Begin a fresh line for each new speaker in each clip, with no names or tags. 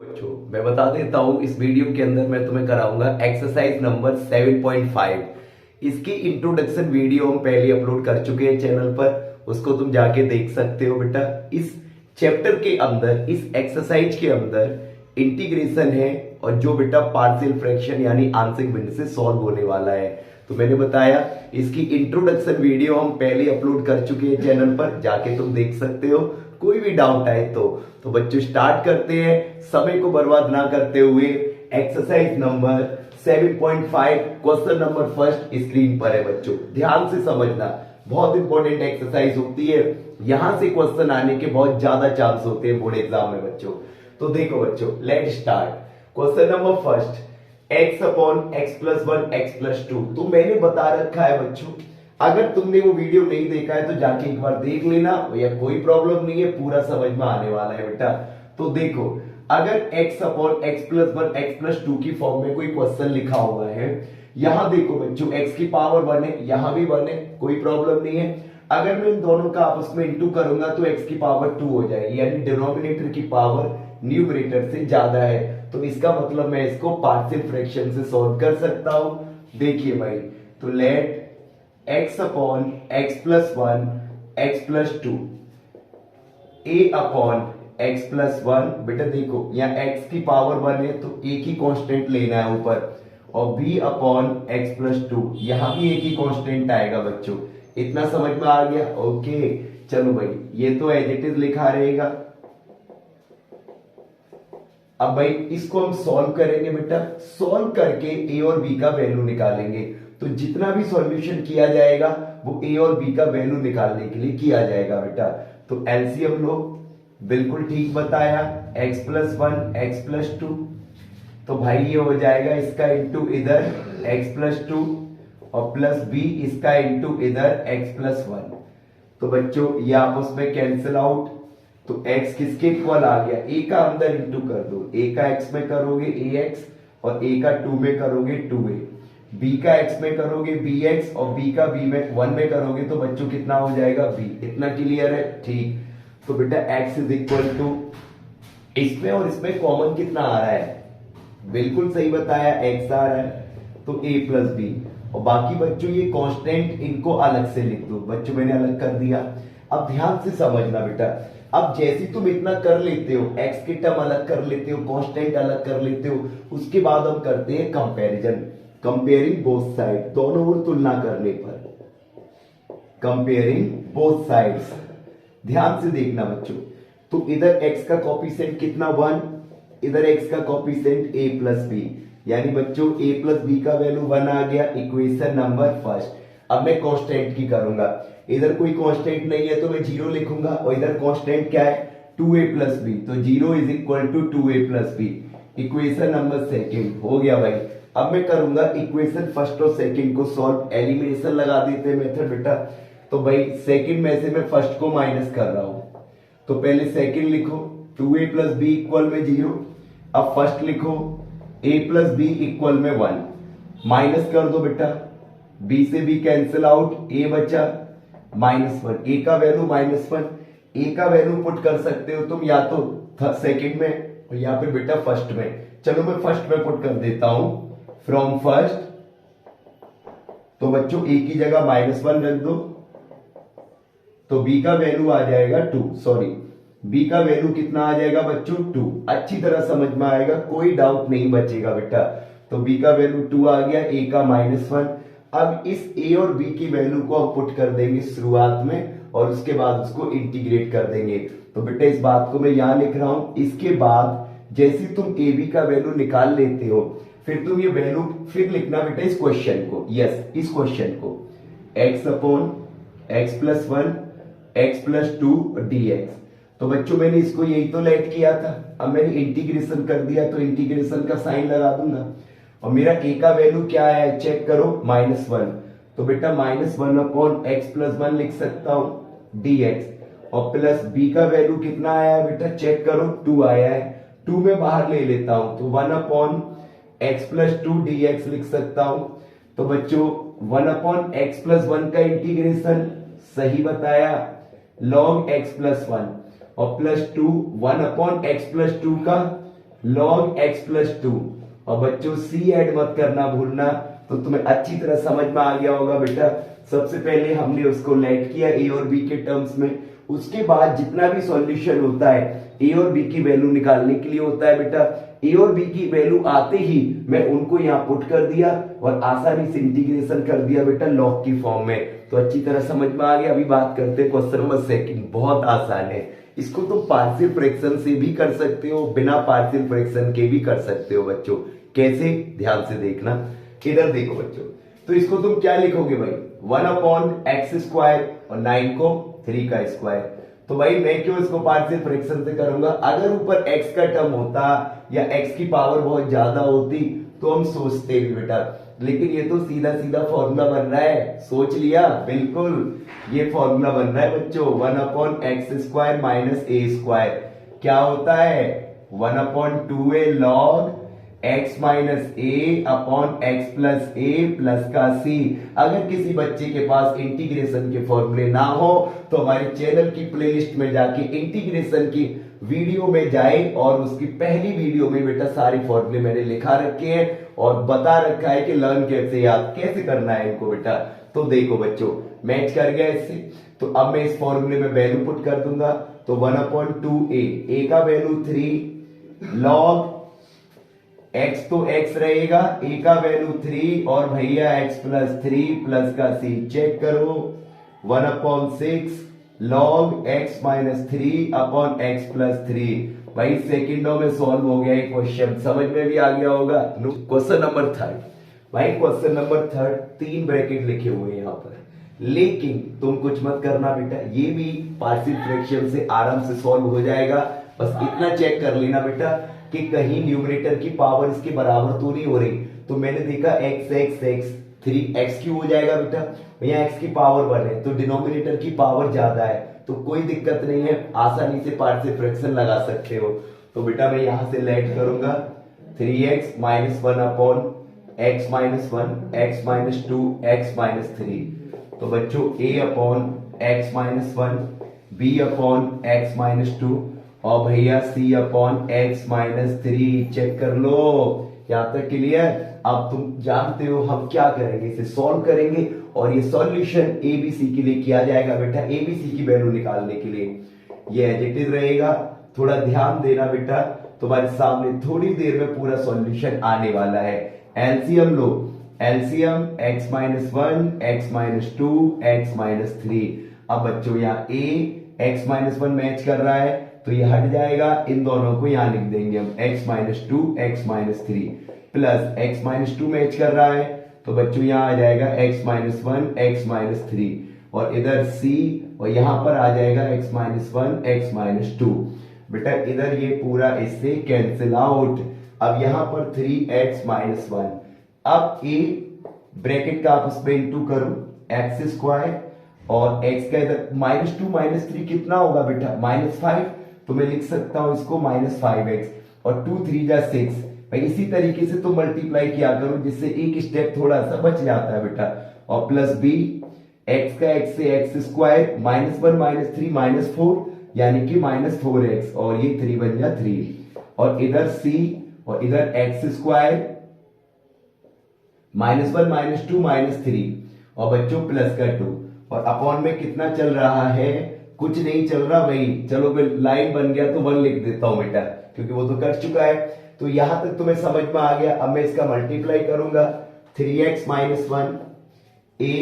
बच्चों मैं बता देता हूँ इस वीडियो के अंदर मैं तुम्हें कराऊंगा एक्सरसाइज नंबर 7.5। इसकी इंट्रोडक्शन वीडियो हम पहले अपलोड कर चुके हैं चैनल पर, उसको तुम जाके देख सकते हो बेटा। इस चैप्टर के अंदर, इस एक्सरसाइज के अंदर इंटीग्रेशन है और जो बेटा पार्शियल फ्रैक्शन यानी आंशिक भिन्न से सॉल्व होने वाला है। तो मैंने बताया इसकी इंट्रोडक्शन वीडियो हम पहले अपलोड कर चुके हैं चैनल पर, जाके तुम देख सकते हो। कोई भी डाउट आए तो बच्चों स्टार्ट करते हैं समय को बर्बाद ना करते हुए। Exercise number 7.5 question number first screen पर है बच्चों, ध्यान से समझना। बहुत इंपॉर्टेंट एक्सरसाइज होती है, यहां से क्वेश्चन आने के बहुत ज्यादा चांस होते हैं बोर्ड एग्जाम में बच्चों। तो देखो बच्चों, let start. Question number first, x upon X plus one X plus to. तो मैंने बता रखा है बच्चों, अगर तुमने वो वीडियो नहीं देखा है तो जाके एक बार देख लेना, या कोई प्रॉब्लम नहीं है, पूरा समझ में आने वाला है बेटा। तो देखो, अगर x upon X plus one X plus to की फॉर्म में कोई क्वेश्चन लिखा हुआ है, यहां देखो बच्चों x की पावर 1 है, यहां भी 1 है, कोई प्रॉब्लम नहीं है। अगर मैं इन दोनों का आपस में इंटू करूंगा तो x की पावर 2 हो जाएगी, यानी डिनोमिनेटर की पावर न्यूमरेटर से ज्यादा है। तो इसका मतलब मैं इसको पार्शियल फ्रैक्शन से सॉल्व कर सकता हूं। देखिए भाई, तो let x upon X plus one X plus two, a upon X plus one. बेटा देखो, यहाँ x की पावर 1 है तो एक ही कांस्टेंट लेना है ऊपर, और b upon X plus to, यहां भी एक ही कांस्टेंट आएगा बच्चों। इतना समझ में आ गया? ओके, चलो भाई, ये तो एज इट इज लिखा रहेगा। अब भाई इसको हम सॉल्व करेंगे बेटा, सॉल्व करके a और b का वैल्यू निकालेंगे। तो जितना भी सॉल्यूशन किया जाएगा वो a और b का वैल्यू निकालने के लिए किया जाएगा बेटा। तो एलसीएम लो, बिल्कुल ठीक बताया, x plus one X plus to. तो भाई ये हो जाएगा इसका इंटू इधर x प्लस टू, और प्लस b इसका इंटू इधर x प्लस वन। तो बच्चों ये आपस में कैंसिल आउट, तो x किसके इक्वल आ गया? a का अंदर इंटू कर दो, a का x में करोगे ax, और a का 2 में करोगे 2a, b का x में करोगे bx, और b का b में 1 में करोगे तो बच्चों कितना हो जाएगा? b। इतना क्लियर है? ठीक। तो बेटा x इज इक्वल टू, इसमें और इसमें कॉमन कितना आ रहा है? बिल्कुल सही बताया, x आ रहा है, तो a प्लस बी। और बाकी बच्चों ये कांस्टेंट इनको अलग से लिख दो। बच्चों मैंने अलग कर दिया। अब ध्यान से समझना बेटा, अब जैसे तुम इतना कर लेते हो, x के टर्म अलग कर लेते हो, कांस्टेंट अलग कर लेते हो, उसके बाद हम करते हैं कंपैरिजन, कंपेयरिंग बोथ साइड, दोनों ओर तुलना करने पर, कंपेयरिंग बोथ साइड्स। ध्यान से देखना बच्चों, तो इधर x का कॉफिशिएंट कितना? 1, इधर x का कॉफिशिएंट a प्लस बी, यानी बच्चों a प्लस बी का वैल्यू 1 आ गया, इक्वेशन नंबर फर्स्ट। अब मैं कांस्टेंट की करूंगा, इधर कोई कांस्टेंट नहीं है तो मैं 0 लिखूंगा, और इधर कांस्टेंट क्या है? 2a प्लस बी, तो 0 is equal to 2a plus B, equation number second हो गया भाई। अब मैं करूंगा इक्वेशन फर्स्ट और सेकंड को सॉल्व, एलिमिनेशन लगा देते हैं मेथड बेटा। तो भाई सेकंड में से मैं फर्स्ट को माइनस कर रहा हूं, तो पहले सेकंड लिखो, 2a प्लस बी इक्वल में 0। अब फर्स्ट लिखो, a प्लस बी इक्वल में 1, माइनस कर दो बेटा, b से b कैंसिल आउट, a बचा -1, a का वैल्यू -1, a का वैल्यू पुट कर सकते हो तुम या तो सेकंड में और या फिर बेटा फर्स्ट में। चलो मैं फर्स्ट में पुट कर देता हूं, फ्रॉम फर्स्ट। तो बच्चों a की जगह -1 रख दो, तो b का वैल्यू आ जाएगा 2, सॉरी b का वैल्यू कितना आ जाएगा बच्चों? 2। अच्छी तरह समझ में आएगा, कोई डाउट नहीं बचेगा बेटा। तो b का वैल्यू 2 आ गया, a का -1। अब इस a और b की वैल्यू को हम पुट कर देंगे शुरुआत में, और उसके बाद उसको इंटीग्रेट कर देंगे। तो बेटा इस बात को मैं यहां लिख रहा हूं। इसके बाद जैसे तुम a b का वैल्यू निकाल लेते हो, फिर तुम ये वैल्यू फिर लिखना बेटा इस क्वेश्चन को, यस इस क्वेश्चन को, x upon X plus one X plus to dx। तो बच्चों मैंने इसको यही तो लेट किया था, अब मैंने इंटीग्रेशन कर दिया तो इंटीग्रेशन का साइन लगा दूंगा, और मेरा a का वैल्यू क्या है चेक करो, -1। तो बेटा -1 अपॉन एक्स प्लस वन लिख सकता हूं dx, और प्लस b का वैल्यू कितना आया है बेटा चेक करो, 2 आया है, 2 में बाहर ले लेता हूं तो 1 upon X plus to dx लिख सकता हूं। तो बच्चों 1 अपॉन एक्स प्लस वन का इंटीग्रेशन, सही बताया, log x प्लस वन, और plus 2 1 upon X plus to का log x प्लस 2। और बच्चों c ऐड मत करना भूलना। तो तुम्हें अच्छी तरह समझ में आ गया होगा बेटा। सबसे पहले हमने उसको लेट किया a और b के टर्म्स में, उसके बाद जितना भी सॉल्यूशन होता है a और b की वैल्यू निकालने के लिए होता है बेटा। a और b की वैल्यू आते ही मैं उनको यहाँ पुट कर दिया और आसानी से इंटीग्रेशन कर दिया बेटा लॉग की फॉर्म में। तो अच्छी तरह समझ में आ गया। अभी बात करते हैं क्वेश्चन नंबर सेकंड। बहुत आसान है, इसको तुम पार्शियल फ्रैक्शन से भी कर सकते हो, बिना पार्शियल फ्रैक्शन के भी कर सकते हो बच्चों। कैसे, ध्यान से देखना। इधर देखो बच्चों, तो इसको तुम क्या लिखोगे भाई, 1/x² और 9 को 3 का स्क्वायर। तो भाई मैं क्यों इसको पार्शियल फ्रैक्शन से करूंगा, अगर ऊपर x का टर्म होता या x की पावर बहुत ज्यादा होती तो हम सोचते भी बेटा, लेकिन ये तो सीधा सीधा फॉर्मूला बन रहा है। सोच लिया, बिल्कुल ये फॉर्मूला बन रहा है बच्चों, 1/x² माइनस a²। क्या होता है, 1/2a log x माइनस ए अपॉन एक्स प्लस ए प्लस का सी। अगर किसी बच्चे के पास इंटीग्रेशन के फॉर्मूले ना हो तो हमारे चैनल की प्लेलिस्ट में जाके इंटीग्रेशन की वीडियो में जाए और उसकी पहली वीडियो में बेटा सारे फॉर्मूले मैंने लिखा रखे हैं और बता रखा है कि लर्न कैसे, याद कैसे करना है इनको बेटा। तो देखो बच्चों, मैच कर गया इससे। तो अब मैं इस फॉर्मूले में वैल्यू पुट कर दूंगा। तो 1/2a, a का वैल्यू 3 log x तो x रहेगा, a का वैल्यू 3 और भैया x प्लस 3 प्लस का c। चेक करो, 1/6 log x minus 3 upon x plus 3। भाई सेकंडों में सॉल्व हो गया ये क्वेश्चन, समझ में भी आ गया होगा। Question number third. भाई क्वेश्चन नंबर थर्ड 3 ब्रैकेट लिखे हुए हैं यहाँ पर, लेकिन तुम कुछ मत करना बेटा, ये भी पार्शियल फ्रैक्शन से आराम से सॉल्व हो जाएगा। बस इतना चेक कर लेना बेटा कि कहीं न्यूमरेटर की पावर इसके बराबर तो नहीं हो रही। तो मैंने देखा x 3x क्यों हो जाएगा बेटा, यहाँ x की पावर 1 है तो डिनोमिनेटर की पावर ज्यादा है, तो कोई दिक्कत नहीं है, आसानी से पार्शियल फ्रैक्शन लगा सकते हो। तो बेटा मैं यहां से लेट करूंगा 3x minus 1 upon x minus 1, x minus 2, x minus 3। तो बच्चों a upon x minus 1, b upon x minus 2 और भैया c upon x minus 3। Check कर लो, यहां तक क्लियर। अब तुम जानते हो हम क्या करेंगे, इसे सॉल्व करेंगे और ये सॉल्यूशन एबीसी के लिए किया जाएगा बेटा, एबीसी की वैल्यू निकालने के लिए। ये एज इट इज रहेगा, थोड़ा ध्यान देना बेटा, तुम्हारे सामने थोड़ी देर में पूरा सॉल्यूशन आने वाला है। एलसीएम लो, LCM x minus 1, x minus 2, x minus 3। अब बच्चों यहाँ a x माइनस 1 मैच कर रहा है तो ये हट जाएगा, इन दोनों को यहां लिख देंगे हम x minus 2, x minus 3 plus x minus 2 match कर रहा है तो बच्चों यहां आ जाएगा x माइनस 1, x माइनस 3 और इधर c और यहां पर आ जाएगा x माइनस 1, x माइनस 2। बेटा इधर ये पूरा इससे कैंसिल आउट। अब यहां पर 3x माइनस 1, अब a ब्रैकेट का आप उसमें इंटू करो x² और x का इधर -2 -3 कितना होगा बेटा, -5। तो मैं लिख सकता हूं इसको -5x और 2 3 जा 6। भाई इसी तरीके से तो मल्टीप्लाई किया करो जिससे एक स्टेप थोड़ा सा बच जाता है बेटा। और प्लस b, x का x से x² -1 -3 -4 यानी कि -4x और ये 3 बन जा 3 और इधर c और इधर x² -1 -2 -3 और बच्चों प्लस का 2 और अपॉन में कितना चल रहा है, कुछ नहीं चल रहा भाई। चलो मैं लाइन बन गया तो 1 लिख देता हूं बेटा क्योंकि वो तो कट चुका है। तो यहां तक तुम्हें समझ में आ गया। अब मैं इसका मल्टीप्लाई करूंगा 3x minus 1 a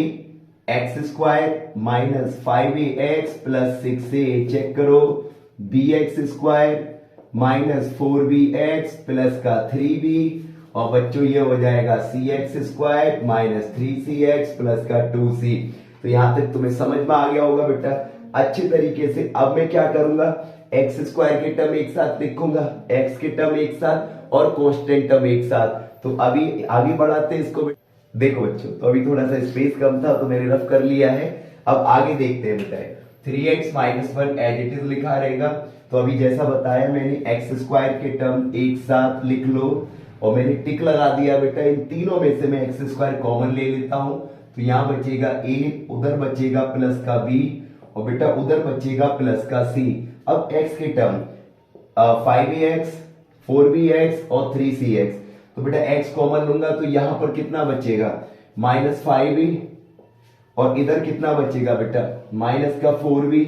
x² minus 5ax plus 6a। Check करो bx² माइनस 4bx प्लस का 3b और बच्चों ये हो जाएगा cx² माइनस 3cx प्लस का 2c। तो यहां तक तुम्हें समझ में आ गया होगा बेटा अच्छे तरीके से। अब मैं क्या करूंगा, x² के टर्म एक साथ लिखूंगा, x के टर्म एक साथ और कांस्टेंट टर्म एक साथ। तो अभी आगे बढ़ाते हैं इसको। देखो बच्चों, तो अभी थोड़ा सा स्पेस कम था तो मैंने रफ कर लिया है। अब आगे देखते हैं बेटा, 3x minus 1 as it is लिखा रहेगा। तो अभी जैसा बताया मैंने x² के टर्म एक साथ लिख लो और मैंने टिक लगा दिया बेटा। इन तीनों में से मैं x² कॉमन ले लेता हूं तो यहां बचेगा a, उधर बचेगा प्लस का b और बेटा उधर बचेगा प्लस का c। अब x के टर्म 5ax 4bx और 3cx। तो बेटा x कॉमन लूंगा तो यहां पर कितना बचेगा, -5b, और इधर कितना बचेगा बेटा, माइनस का 4b,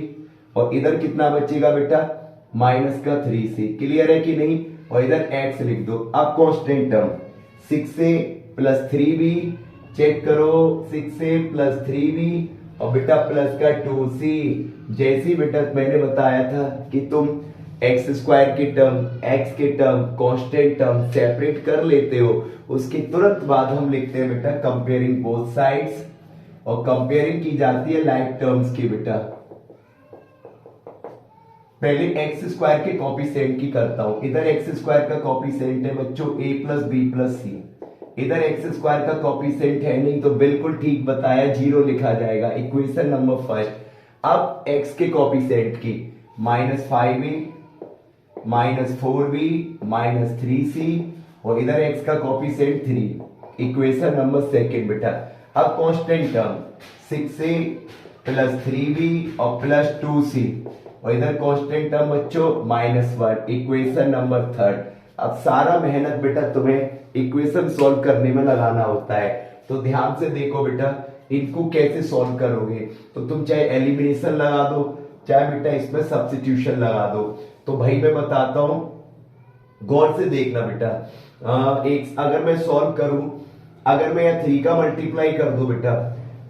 और इधर कितना बचेगा बेटा, माइनस का 3c। क्लियर है कि नहीं? और इधर x लिख दो। अब constant term 6a plus 3b, check करो, 6a प्लस 3b और बेटा प्लस का 2c। जैसी बेटा मैंने बताया था कि तुम एक्स स्क्वायर के टर्म, एक्स के टर्म, कांस्टेंट टर्म सेपरेट कर लेते हो, उसके तुरंत बाद हम लिखते हैं बेटा कंपेयरिंग बोथ साइड्स, और कंपेयरिंग की जाती है लाइक टर्म्स की। बेटा पहले एक्स स्क्वायर के कॉफिशिएंट की करता हूं। इधर एक्स स्क्वायर का कॉफिशिएंट है बच्चों a प्लस बी प्लस सी। इधर एक्स स्क्वायर का कॉफिशिएंट है नहीं, तो बिल्कुल ठीक बताया, 0 लिखा जाएगा। Equation number first. अब एक्स के कॉफिशिएंट की -5b, -4b, -3c, और इधर x का कॉफिशिएंट 3। इक्वेशन नंबर सेकंड बेटा। अब constant term 6a plus 3b और प्लस 2c, और इधर कांस्टेंट टर्म बच्चों -1। Equation number third. अब सारा मेहनत बेटा तुम्हें इक्वेशन सॉल्व करने में लगाना होता है, तो ध्यान से देखो बेटा इनको कैसे सॉल्व करोगे। तो तुम चाहे एलिमिनेशन लगा दो, चाहे बेटा इसमें सब्स्टिट्यूशन लगा दो। तो भाई मैं बताता हूं, गौर से देखना बेटा। एक अगर मैं सॉल्व करूं, अगर मैं यहाँ 3 का मल्टीप्लाई कर दूं बेटा,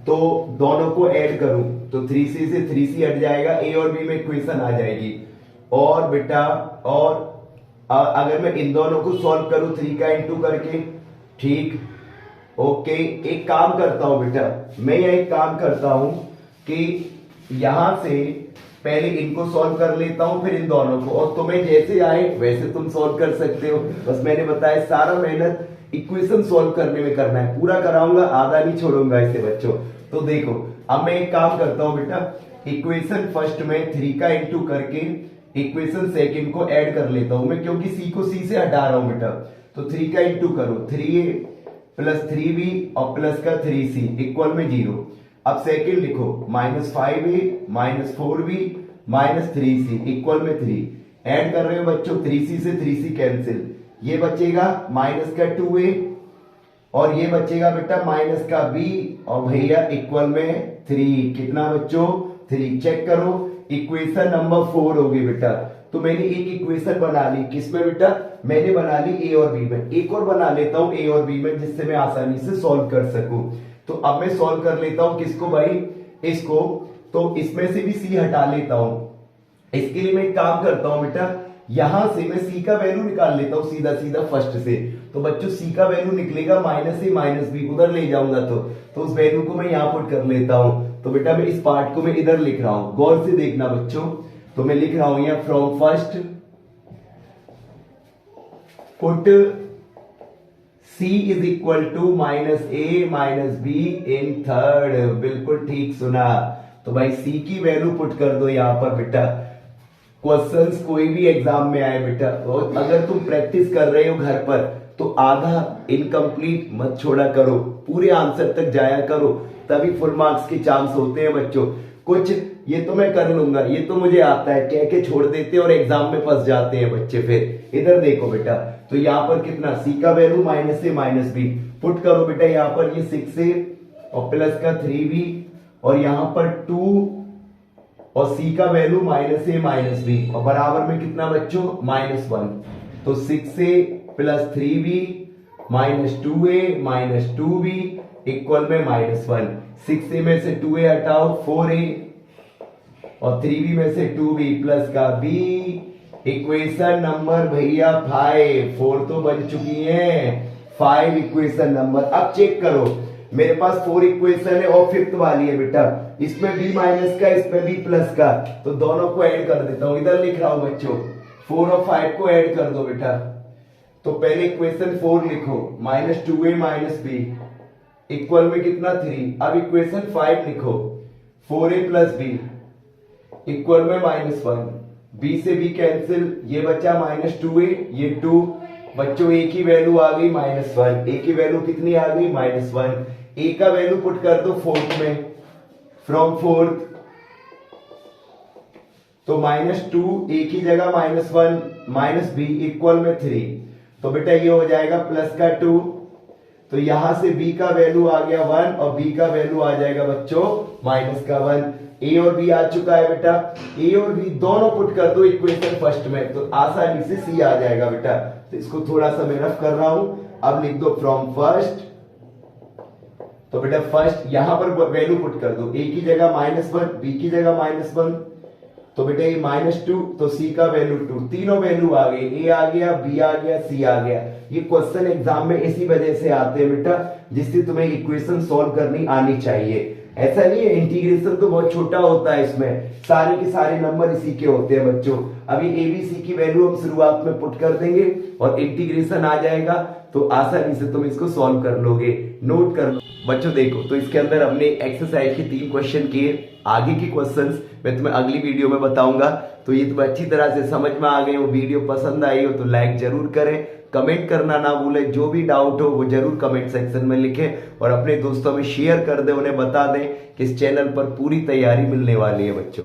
तो दोनों को ऐड करूं तो 3c से 3c हट जाएगा, a और b में इक्वेशन आ जाएगी। और बेटा और अगर मैं इन दोनों को सॉल्व करूं 3 का इंटू करके, ठीक, ओके। एक काम करता हूं बेटा, मैं यह एक काम करता हूं कि यहां से पहले इनको सॉल्व कर लेता हूं, फिर इन दोनों को, और तुम्हें जैसे आए वैसे तुम सॉल्व कर सकते हो। बस मैंने बताया सारा मेहनत इक्वेशन सॉल्व करने में करना है, पूरा कराऊंगा, आधा नहीं छोड़ूंगा इसे बच्चों। तो देखो अब मैं एक काम करता हूं बेटा, इक्वेशन फर्स्ट में 3 का इंटू करके इक्वेशन सेकंड को ऐड कर लेता हूं मैं, क्योंकि c को c से हटा रहा हूं बेटा। तो 3 का इंटू करो, 3a प्लस 3b और प्लस का 3c इक्वल में 0। अब सेकंड लिखो, -5a -4b -3c इक्वल में 3। ऐड कर रहे हो बच्चों, 3c से 3c कैंसिल, ये बचेगा माइनस का 2a, और ये बचेगा बेटा माइनस का b, और भैया इक्वल में 3। कितना बच्चों, 3। चेक करो, इक्वेशन नंबर 4 होगी बेटा। तो मैंने एक इक्वेशन बना ली, किसमें बेटा, मैंने बना ली a और b में। एक और बना लेता हूं a और b में, जिससे मैं आसानी से सॉल्व कर सकूं। तो अब मैं सॉल्व कर लेता हूं किसको भाई, इसको। तो इसमें से भी c हटा लेता हूं। इसके लिए मैं एक काम करता हूं बेटा, यहां से मैं c का वैल्यू निकाल लेता हूं सीधा सीधा फर्स्ट से। तो बच्चों c का वैल्यू निकलेगा -a -b, उधर ले जाऊंगा तो उस वैल्यू को मैं यहां पुट कर लेता हूं। तो बेटा मैं इस पार्ट को मैं इधर लिख रहा हूं, गौर से देखना बच्चों। तो मैं लिख रहा हूं यहां from first put c is equal to -a -b in third. बिल्कुल ठीक सुना। तो भाई c की वैल्यू पुट कर दो यहां पर बेटा। क्वेश्चंस कोई भी एग्जाम में आए बेटा, और अगर तुम प्रैक्टिस कर रहे हो घर पर, तो आधा इनकम्प्लीट मत छोड़ा करो, पूरे आंसर तक जाया करो, तभी फुल मार्क्स के चांस होते हैं बच्चों। कुछ ये तो मैं कर लूंगा, ये तो मुझे आता है, कह के छोड़ देते हैं और एग्जाम में फंस जाते हैं बच्चे। फिर इधर देखो बेटा, तो यहाँ पर कितना c का वैल्यू -a -b पुट करो बेटा। यहाँ पर ये 6a और प्लस का 3b, और यहाँ पर 2 और c का वैल्यू -a -b, और बराबर में कितना बच्चों, -1। तो 6a plus 3b -2a -2b equal में -1। 6a में से 2a हटाओ, 4a, और 3b में से 2b प्लस का b। इक्वेशन नंबर भैया 5, 4 तो बन चुकी है, 5 इक्वेशन नंबर। अब चेक करो, मेरे पास 4 इक्वेशन है और 5th वाली है बेटा, इसमें b माइनस का, इसमें b प्लस का, तो दोनों को ऐड कर देता हूं। इधर लिख रहा हूं बच्चों, 4 और 5 को ऐड कर दो बेटा। तो पहले इक्वेशन 4 लिखो, -2a -b इक्वल में कितना, 3। अब इक्वेशन 5 लिखो, 4a प्लस b इक्वल में -1। b से b कैंसिल, ये बचा -2a, ये 2। बच्चों a की वैल्यू आ गई -1। a की वैल्यू कितनी आ गई, -1। a का वैल्यू पुट कर दो 4th में, फ्रॉम 4th। तो -2 एक ही जगह -1 -b इक्वल में 3, तो बेटा ये हो जाएगा प्लस का 2, तो यहां से b का वैल्यू आ गया 1 और b का वैल्यू आ जाएगा बच्चों माइनस का 1। a और b आ चुका है बेटा, a और b दोनों पुट कर दो इक्वेशन फर्स्ट में तो आसानी से c आ जाएगा बेटा। तो इसको थोड़ा सा मैं रफ कर रहा हूं, अब लिख दो फ्रॉम फर्स्ट, तो बेटा फर्स्ट यहां पर वैल्यू पुट कर दो, a की जगह -1 b की जगह -1, तो बेटा ये -2 तो c का वैल्यू 2, तीनों वैल्यू आ गई, a आ गया b आ गया c आ गया। ये क्वेश्चन एग्जाम में इसी वजह से आते हैं बेटा जिससे तुम्हें इक्वेशन सॉल्व करनी आनी चाहिए। ऐसा नहीं है, इंटीग्रेशन तो बहुत छोटा होता है, इसमें सारे के सारे नंबर इसी के होते हैं बच्चों। अभी एबीसी की वैल्यू हम शुरुआत में पुट कर देंगे और इंटीग्रेशन आ जाएगा तो आसानी से तुम इसको सॉल्व कर लोगे। नोट कर लो बच्चों। देखो तो इसके अंदर हमने एक्सरसाइज के 3 क्वेश्चन किए, आगे के क्वेश्चंस मैं तुम्हें अगली वीडियो में बताऊंगा। तो ये तुम्हें अच्छी तरह से समझ में आ गए हो, वीडियो पसंद आई हो तो लाइक जरूर करें, कमेंट करना ना भूलें, जो भी डाउट हो वो जरूर कमेंट सेक्शन में लिखें और अपने दोस्तों में शेयर कर दें, उन्हें बता दें कि इस चैनल पर पूरी तैयारी मिलने वाली है बच्चों।